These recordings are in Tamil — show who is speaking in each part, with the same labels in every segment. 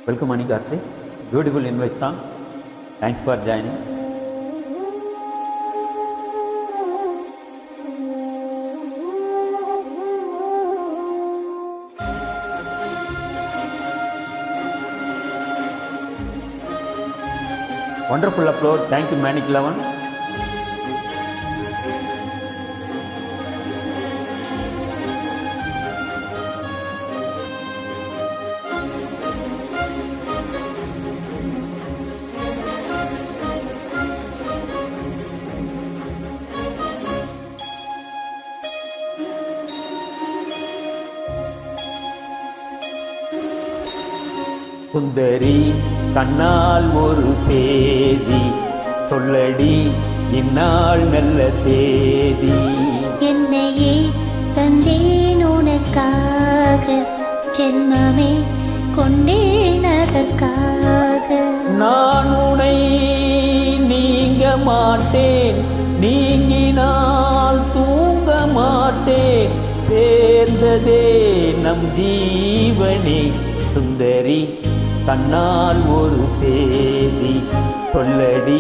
Speaker 1: Welcome Anikarthi. Beautiful invite song. Thanks for joining. Wonderful upload. Thank you Manic 11. சுந்தரி கண்ணால் ஒரு சேதி சொல்லடி இந்நாள் நல்ல தேதி.
Speaker 2: என்னையே தந்தேன் உனக்காக, ஜென்மமே கொண்டேன் அதற்காக.
Speaker 1: நான் உனை நீங்க மாட்டேன், நீங்கினால் தூங்க மாட்டேன், சேர்ந்ததே நம் ஜீவனே. சுந்தரி கண்ணால் ஒரு சேதி சொல்லடி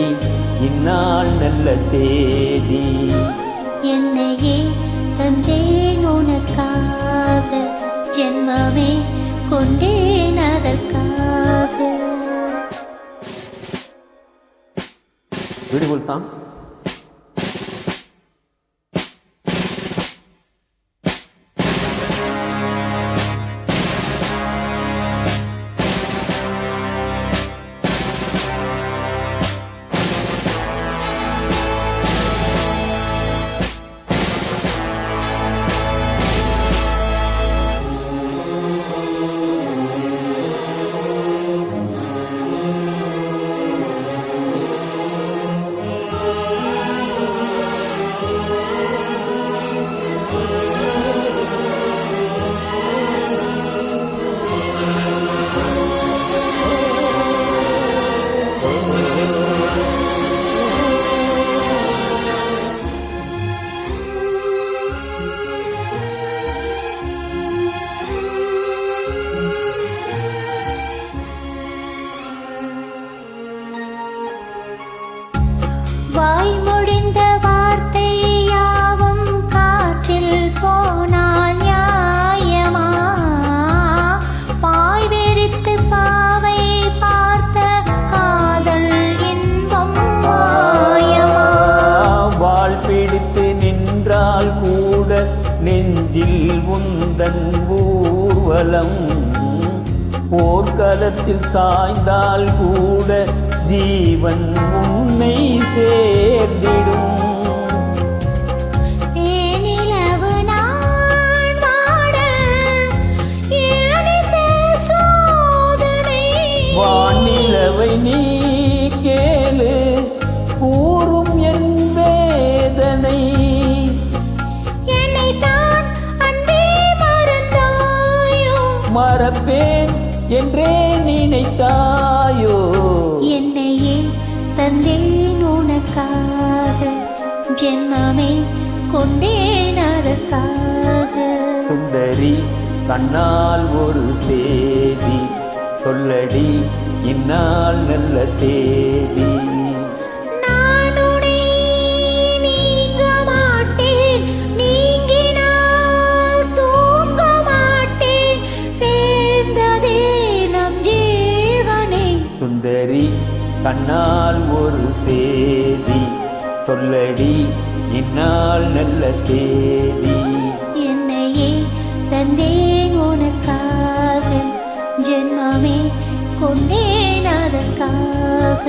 Speaker 1: இந்நாள் நல்ல தேதி.
Speaker 2: என்னையே தந்தேன் உனக்காக, ஜென்மமே கொண்டேன் அதற்காக.
Speaker 1: Beautiful song.
Speaker 2: வாய் முடிந்த வார்த்தை யாவும் காற்றில் போனால் நியாயமா? பாய் வெறித்து பாவை பார்த்த காதல் இன்பம் மாயமா?
Speaker 1: வாழ் பிடித்து நின்றால் கூட நெஞ்சில் உந்தன் ஊர்வலம், போர்க்களத்தில் சாய்ந்தால் கூட ஜீவன் உன்னை சேர்ந்திடும்.
Speaker 2: தேனிலவு நான் வாட ஏனித்த சோதனை.
Speaker 1: வானிலவை நீ கேளு கூறும் என் வேதனை.
Speaker 2: என்னைத்தான் அன்பே மறந்தாயோ,
Speaker 1: மறப்பேன் என்றே நினைத்தாயோ.
Speaker 2: என்னையே தந்தேன் உனக்காக, ஜென்மமே கொண்டேன் அதற்காக.
Speaker 1: சுந்தரி கண்ணால் ஒரு சேதி சொல்லடி இந்நாள் நல்ல தேதி.
Speaker 2: நான் உன்னை நீங்க மாட்டேன், நீங்கினால் தூங்க மாட்டேன், சேர்ந்ததே நம் ஜீவனே.
Speaker 1: சுந்தரி கண்ணால் ஒரு சேதி சொல்லடி இந்நாள் நல்ல தேதி.
Speaker 2: என்னையே தந்தேன் உனக்காக, ஜென்மமே கொண்டேன் அதற்காக.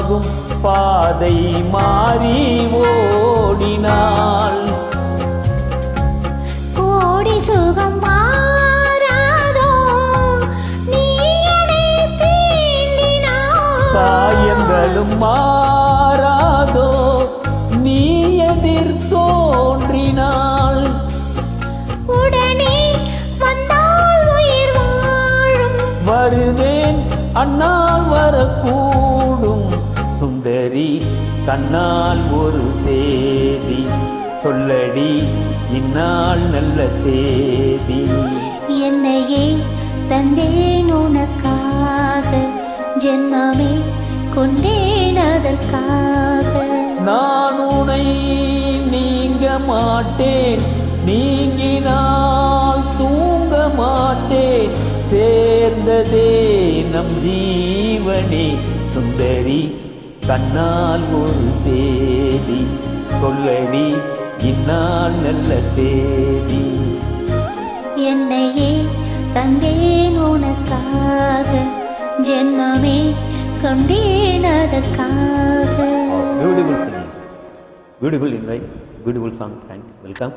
Speaker 1: சுகமாகும் பாதை மாறி ஓடினாள்.
Speaker 2: கோடி சுகம் மாறாதோ நீ என்னை தீண்டினாய்.
Speaker 1: காயங்களும் மாறாதோ நீ எதிர் தோன்றினாள்.
Speaker 2: உடனே வந்தால் உயிர் வாழும்.
Speaker 1: வருவேன் அண்ணால் வரக்கூடும். சுந்தரி கண்ணால் ஒரு சேதி சொல்லடி இந்நாள் நல்ல தேதி.
Speaker 2: என்னையே தந்தேன் உனக்காக, ஜென்மமே கொண்டேன் அதற்காக.
Speaker 1: நான் உனை நீங்க மாட்டேன், நீங்கினால் தூங்க மாட்டேன். சேர்ந்ததே நம் ஜீவனே. சுந்தரி கண்ணால் ஒரு தேதி சொல்லடி இந்நாள் நல்ல தேதி.
Speaker 2: என்னையே தந்தேன் உனக்காக, ஜென்மமே கொண்டேன் அதற்காக.
Speaker 1: Beautiful singing, beautiful invite, beautiful song. Thanks. Welcome.